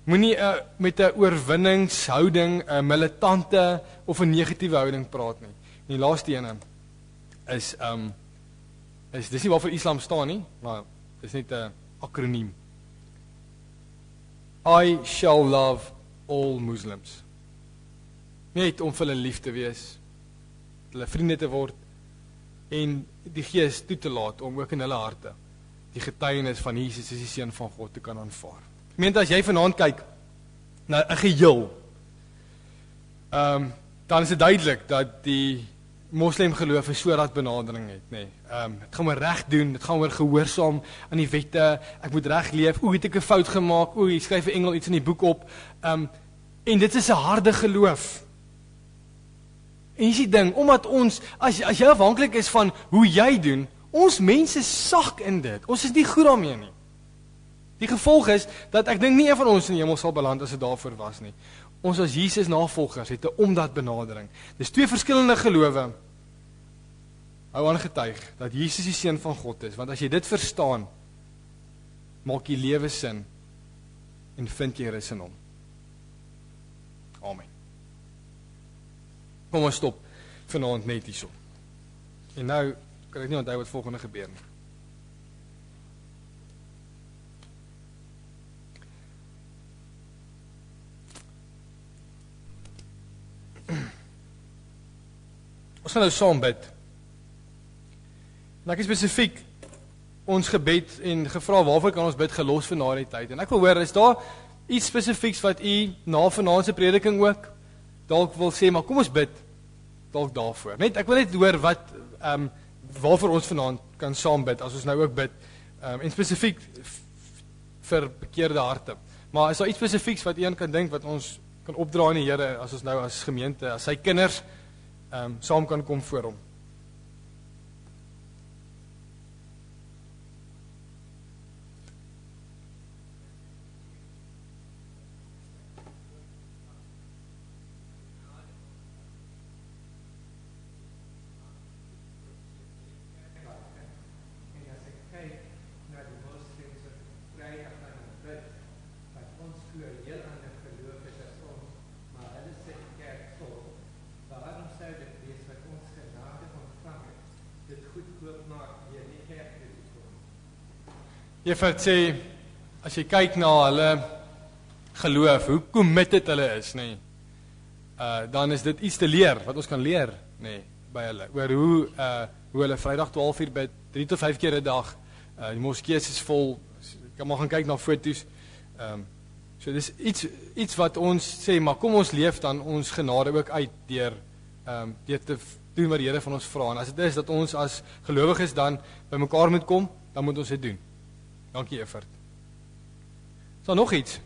Moenie met 'n oorwinningshouding, 'n militante of 'n negatiewe houding praat nie. En die laaste ene is dis nie waarvoor Islam staan nie, maar dis net 'n akroniem. I shall love all Muslims. Net om vir hulle lief te wees, hulle vriende te word en die Gees toe te laat om ook in hulle harte die getuienis van Jesus is die seun van God te kan aanvaar. Ek meen as jy vanaand kyk na 'n geheel, dan is dit duidelik dat die moslim geloof 'n soort benadering het, nê. Dit gaan oor reg doen, dit gaan oor gehoorsaam aan die wette, ek moet reg leef, het ek 'n fout gemaak, jy skryf 'n engel iets in die boek op, en dit is 'n harde geloof. En jy sien ding, omdat ons, as jy afhanklik is van hoe jy doen, ons mense sak in dit, ons is nie goed daarmee nie. Die gevolg is, dat ek dink nie een van ons in die hemel sal beland as dit daarvoor was nie. Ons as Jesus navolgers het 'n omdat benadering. Dis twee verskillende gelowe. Hou aan getuig dat Jesus die seun van God is, want as jy dit verstaan, maak jy lewe sin en vind jy rus in hom. Amen. Kom ons stop vanaand net hierso. En nou kan ek nie onthou wat volgende gebeur nie. Ons gaan nou saam bid. En ek het spesifiek ons gebed en gevra waarvoor kan ons bid gelos vir na die tyd. En ek wil hoor, is daar iets spesifieks wat u na vanaand se prediking ook dalk wil sê, maar kom ons bid dalk daarvoor. Net ek wil net hoor wat waarvoor ons vanaand kan saam bid as ons nou ook bid. En spesifiek vir bekeerde harte. Maar is daar iets spesifieks wat een kan dink wat ons kan opdra aan die Here as ons nou as gemeente, as sy kinders saam kan kom voor hom? Evert sê, as jy kyk na hulle geloof, hoe committed hulle is, nee, dan is dit iets te leer, wat ons kan leer, nee, by hulle, oor hoe hulle Vrydag 12 uur bid, 3 tot 5 keer 'n dag, die moskees is vol, kan maar gaan kyk na foto's, so dis iets wat ons sê, maar kom ons leef dan ons genade ook uit, deur te doen wat die Here van ons vra, en as dit is, dat ons as gelowiges dan by mekaar moet kom, dan moet ons dit doen. Dankie Evert. Is daar nog iets?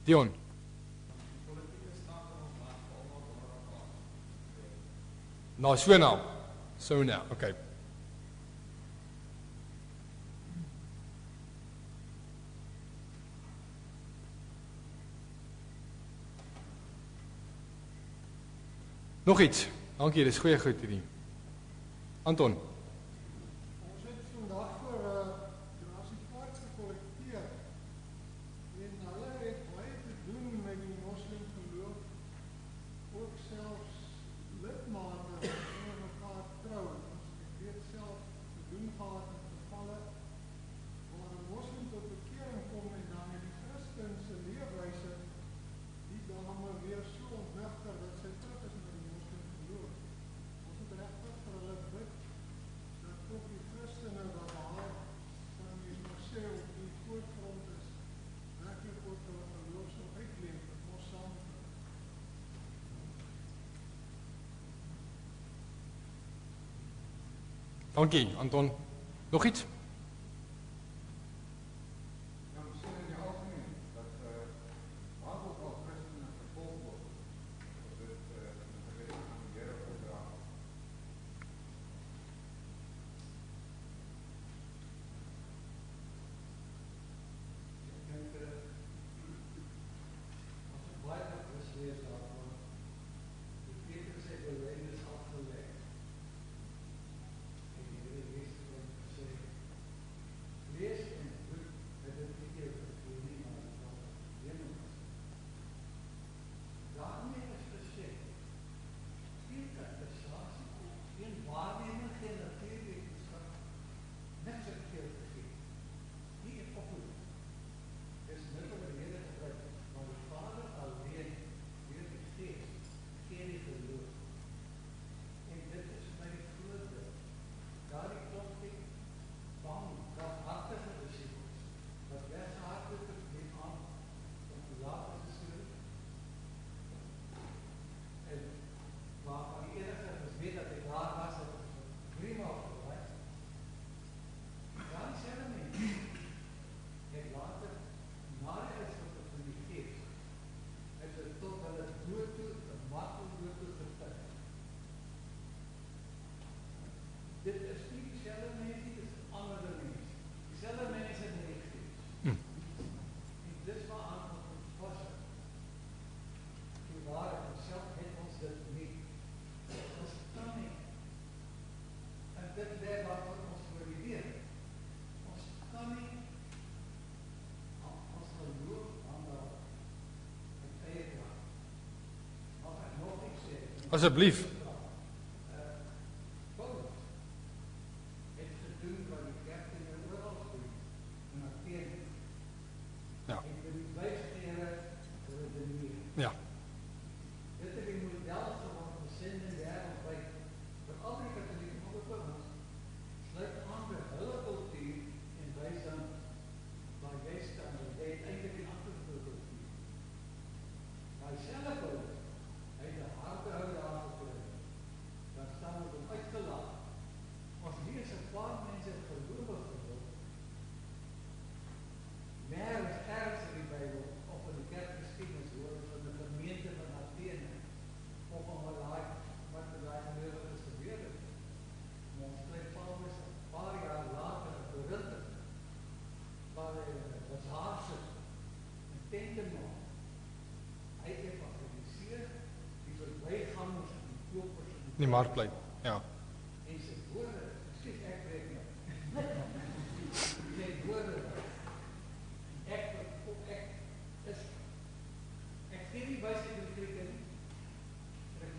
Dion. Nou, so nou. So nou, okay. Nog iets. Dankie, dis goeie goed hierdie. Anton. Ons het vandag vir Jurassic Park gekollekteer. En hulle het baie te doen met die moslim geloof. Ook selfs lidmate onder mekaar trou. Ons weet self te doen gehad in gevalle waar 'n moslim tot bekering kom en dan in die Christen se leefwyse die dame weer so ontnigter dat sy terug is met die moslim geloof. Ons moet regtig vir hulle bid dat ook die Christene wat haar, kan jy maar sê, op die voorgrond is, werklik ook hulle geloof so uitleef, dat ons saam Dankie, Anton. Nog iets? Ja, ons sien in die algemeen dat waar ook al Christene vervolg word, dat dit in die gewet aan die Here opdra. Ek dink, as ek baie bewus wees daarvan, die Petrus het belydenis afgelê. En die Here Jesus het gesê, lees en doe, dat dit nie jou vergeet nie, maar dit sal hemel is. Daarmee is gesê, geen interpretasie, geen waarneming, geen natuurwetenskap, niks het veel te gee. Nie in opvoeding. Dis middel wat die Here gebruik, maar die Vader alleen, deur die Gees, gee die geloof. En dit is my voorbeeld. Daardie klompie van kraghartige disippels, wat weghardloop het met aan, om te laat is geskryf, en waarvan die enige weet dat ek daar was, dat ek prima opgeleid. Dan sê hulle nie, ek later, na die uitspraak van die Gees, het het tot hulle dood toe, een martel dood toe getuig. Dit is nie dieselfde mens nie, dit is ander mens. Dieselfde mense in die Gees. En dis waaraan ons vas is. Die waarheid, ons self het ons dit nie. Ons kan nie. En dit leer wat ons voor die leer. Ons kan nie ons geloof aanhou in eie kraag. Mag ek nog iets sê? Asseblief. Paulus het gedoen wat die kerk in oral doen, in Athene. Ja. En vir die wijsgere redeneer. Ja. Dit het die model geword van sending wêreldwyd vir al die katholieke onder ons. Sluit aan by hulle kultuur en wys dan waar jy staan, dat jy eintlik die agtergrond kultuur. Maar dieselfde Paulus, hy het 'n harde hou daar gekry. Dan staan ons hom uitgelaat. Ons lees 'n paar mense gelowig geword. Nergens ergens in die Bybel of in die kerkgeskiedenis hoor ons van 'n gemeente van Athene of van wat daai gelowiges gebeur het. Maar ons kry Paulus 'n paar jaar later in Korinthe, waar hy was haarse en tente maak. Hy evangeliseer die verbygangers en die kopers en Die markplein. Ja. en sy woorde, skiet ek breek nou. Sy woorde, ek is, ek gee nie wysheid in die Grieke nie, en ek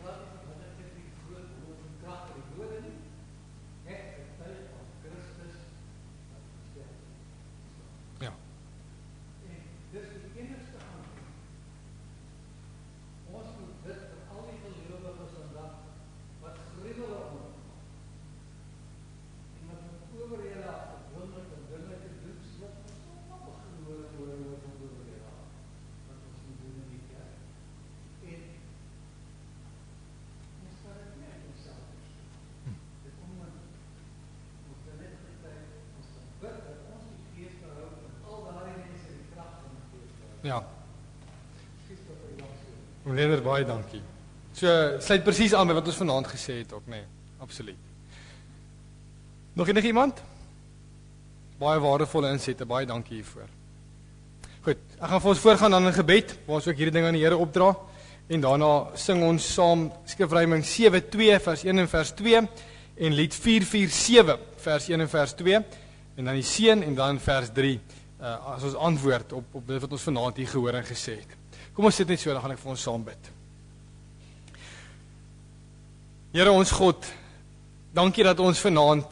Ja. Leonard, baie dankie. So, sluit presies aan by wat ons vanaand gesê het ook, nee, absoluut. Nog enig iemand? Baie waardevolle insette, baie dankie hiervoor. Goed, ek gaan vir ons voorgaan aan 'n gebed, waar ons ook hierdie ding aan die Here opdra, en daarna sing ons saam Skrifruiming 7:2 vers 1 en vers 2, en lied 447 vers 1 en vers 2, en dan die seën, en dan vers 3, as ons antwoord op dit wat ons vanaand hier gehoor en gesê het. Kom ons sit net so, dan gaan ek vir ons saam bid. Here ons God, dankie dat ons vanaand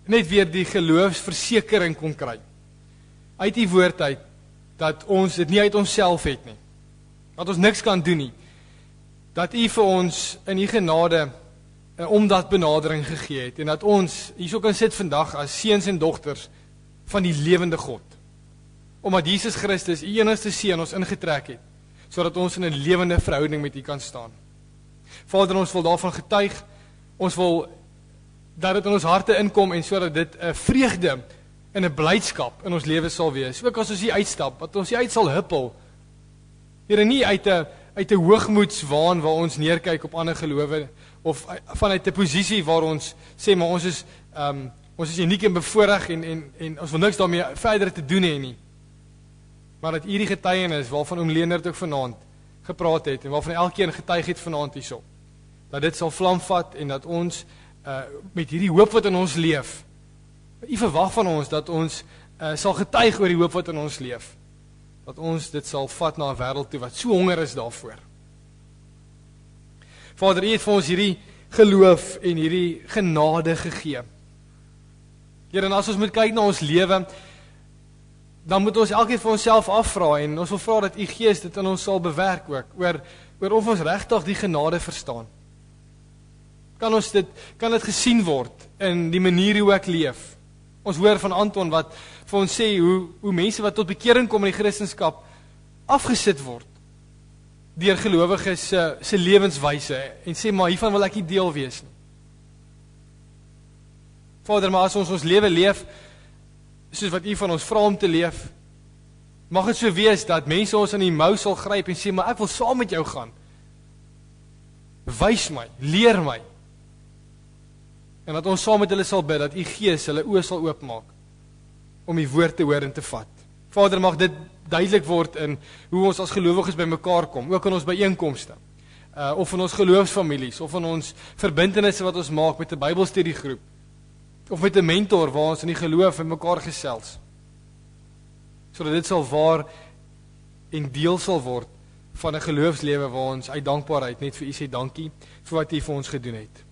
net weer die geloofsversekering kon kry. Uit die woord uit, dat ons dit nie uit onsself het nie. Dat ons niks kan doen nie. Dat U vir ons in U genade 'n omdat benadering gegee het, en dat ons hierso kan sit vandag as seuns en dogters van die lewende God. Omdat Jesus Christus, U enigste seun, ons ingetrek het, sodat ons in 'n lewende verhouding met U kan staan. Vader, ons wil daarvan getuig, ons wil dat dit in ons harte inkom, en sodat dit 'n vreugde en 'n blydskap in ons lewe sal wees. Ook as ons hier uitstap, dat ons hier uit sal huppel. Here, nie uit 'n hoogmoedswaan waar ons neerkyk op ander gelowe, of vanuit 'n posisie waar ons sê, maar ons is uniek en bevoorreg, en ons wil niks daarmee verder te doen hê nie. Maar dat hierdie getuienis waarvan oom Leonard ook vanaand gepraat het, en waarvan elkeen getuig het vanaand hierso, dat dit sal vlam vat, en dat ons met hierdie hoop wat in ons leef, U verwag van ons, dat ons sal getuig oor die hoop wat in ons leef, dat ons dit sal vat na 'n wêreld toe wat so honger is daarvoor. Vader, U het vir ons hierdie geloof en hierdie genade gegee. Here, en as ons moet kyk na ons lewe, dan moet ons elkeen vir onsself afvra, en ons wil vra dat U Gees dit in ons sal bewerk ook, oor of ons regtig die genade verstaan. Kan dit gesien word in die manier hoe ek leef? Ons hoor van Anton wat vir ons sê hoe mense wat tot bekering kom in die Christendom afgesit word deur gelowiges se lewenswyse, en sê, maar hiervan wil ek nie deel wees nie. Vader, maar as ons lewe leef soos wat U van ons vra om te leef, mag dit so wees dat mense ons in die mou sal gryp en sê, maar ek wil saam met jou gaan. Wys my, leer my. En dat ons saam met hulle sal bid, dat U Gees hulle oë sal oopmaak om U woord te hoor en te vat. Vader, mag dit duidelik word in hoe ons as gelowiges by mekaar kom, ook in ons byeenkomste, of in ons geloofsfamilies, of in ons verbintenisse wat ons maak met 'n Bybelstudiegroep, of met 'n mentor waar ons in die geloof met mekaar gesels, sodat dit sal waar en deel sal word van 'n geloofslewe waar ons uit dankbaarheid net vir U sê dankie vir wat U vir ons gedoen het.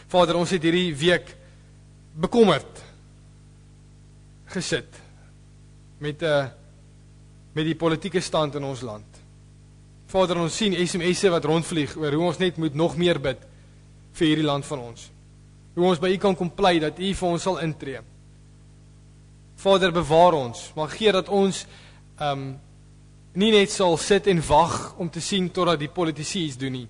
Vader, ons het hierdie week bekommerd gesit met die politieke stand in ons land. Vader, ons sien SMS'e wat rondvlieg oor hoe ons net moet nog meer bid vir hierdie land van ons. Hoe ons by U kan kom pleit dat U vir ons sal intree. Vader, bewaar ons, maar gee dat ons nie net sal sit en wag om te sien totdat die politici iets doen nie,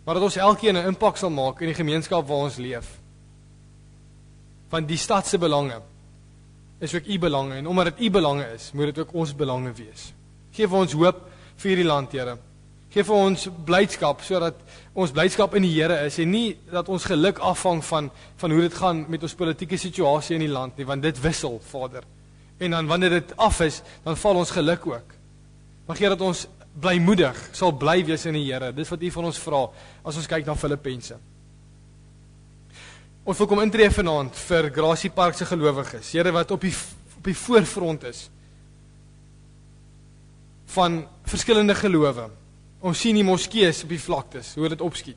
maar dat ons elkeen 'n impak sal maak in die gemeenskap waar ons leef. Want die stad se belange is ook U belange, en omdat dit U belange is, moet dit ook ons belange wees. Geef vir ons hoop vir hierdie land, Here. Geef vir ons blydskap, sodat ons blydskap in die Here is, en nie dat ons geluk afhang van hoe dit gaan met ons politieke situasie in die land nie, want dit wissel, Vader. En dan wanneer dit af is, dan val ons geluk ook. Maar Here, dat ons blymoedig sal bly wees in die Here. Dis wat U van ons vra, as ons kyk na Filippense. Ons wil kom intree vanaand vir Gracie Park se gelowiges, Here, wat op die voorfront is van verskillende gelowe. Ons sien die moskees op die vlaktes, hoe dit opskiet.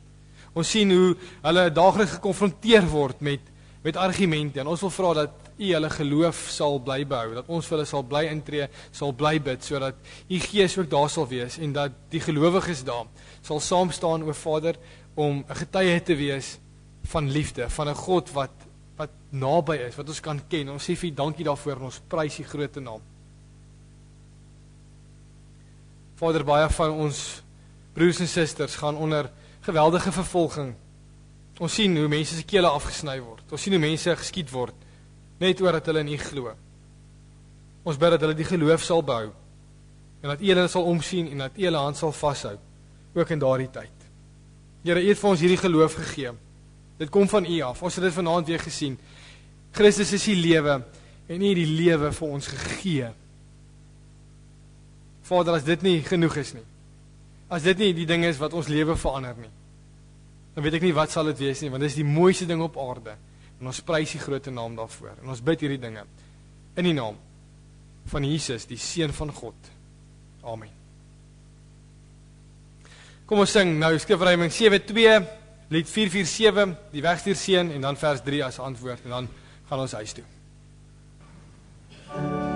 Ons sien hoe hulle daagliks gekonfronteer word met argumente, en ons wil vra dat U hulle geloof sal bly behou, dat ons vir hulle sal bly intree, sal bly bid, sodat U Gees ook daar sal wees, en dat die gelowiges daar sal saam staan, o Vader, om 'n getuie te wees van liefde, van 'n God wat naby is, wat ons kan ken. Ons sê vir U dankie daarvoor, en ons prys U groot naam. Vader, baie van ons broers en susters gaan onder geweldige vervolging. Ons sien hoe mense se kele afgesny word. Ons sien hoe mense geskiet word, net oor dat hulle in U glo. Ons bid dat hulle die geloof sal bou, en dat U hulle sal omsien, en dat U hulle hand sal vashou, ook in daardie tyd. Here, U het vir ons hierdie geloof gegee. Dit kom van U af. Ons het dit vanaand weer gesien. Christus is die lewe, en U het die lewe vir ons gegee. Vader, as dit nie genoeg is nie, as dit nie die ding is wat ons lewe verander nie, dan weet ek nie wat sal dit wees nie, want dit is die mooiste ding op aarde, en ons prys die grote naam daarvoor, en ons bid hierdie dinge, in die naam van Jesus, die Seun van God. Amen. Kom ons sing nou Skrifruiming 7:2, lied 447, die wegstuurseën, en dan vers 3 as antwoord, en dan gaan ons huis toe. Oh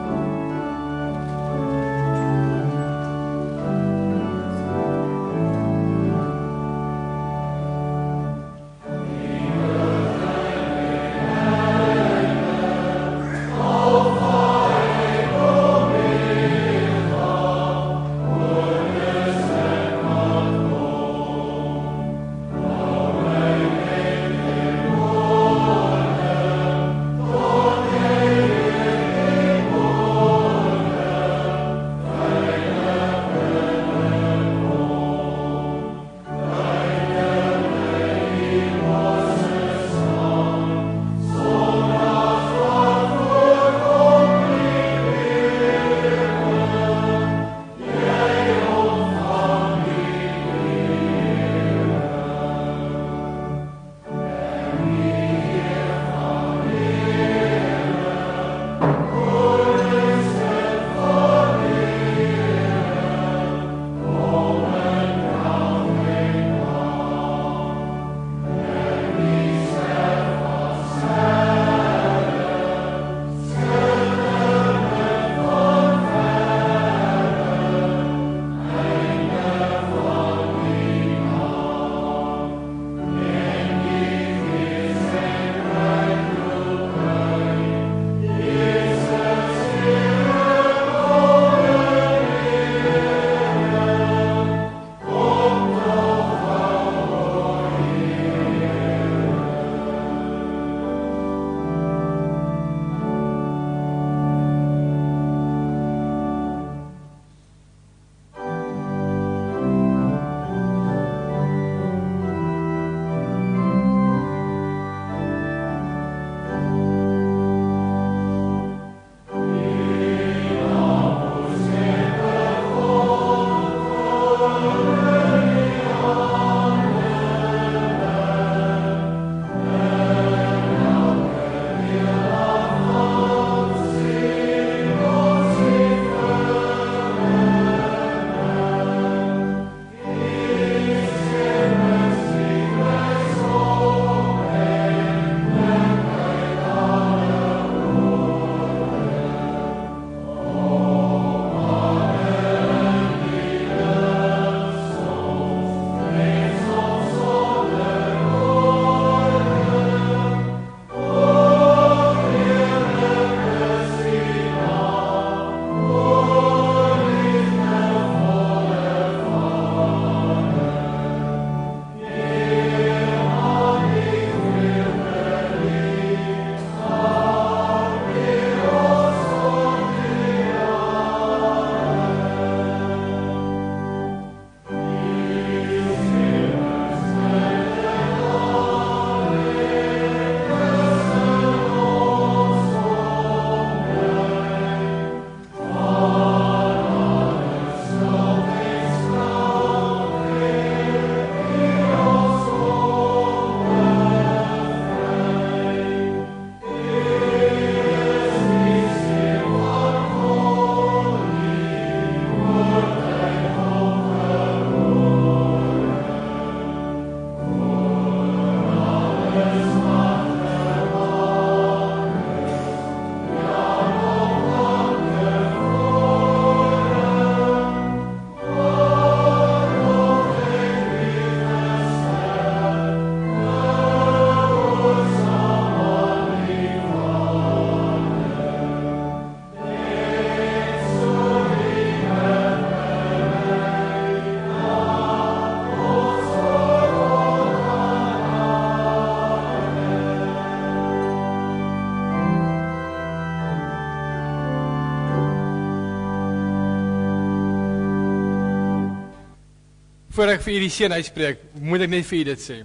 voor ek vir u die seën uitspreek, moet ek net vir u dit sê.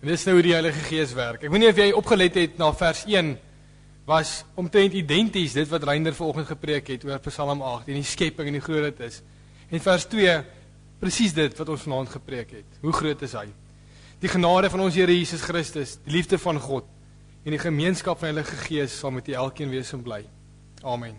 En dis nou hoe die Heilige Gees werk. Ek weet nie of jy opgelet het na vers 1, was omtrent identies dit wat Reinder vanoggend gepreek het oor Psalm 8 en die skepping en hoe groot dit is. En vers 2, presies dit wat ons vanaand gepreek het. Hoe groot is hy? Die genade van ons Here Jesus Christus, die liefde van God en die gemeenskap van die Heilige Gees sal met u elkeen wees en bly. Amen.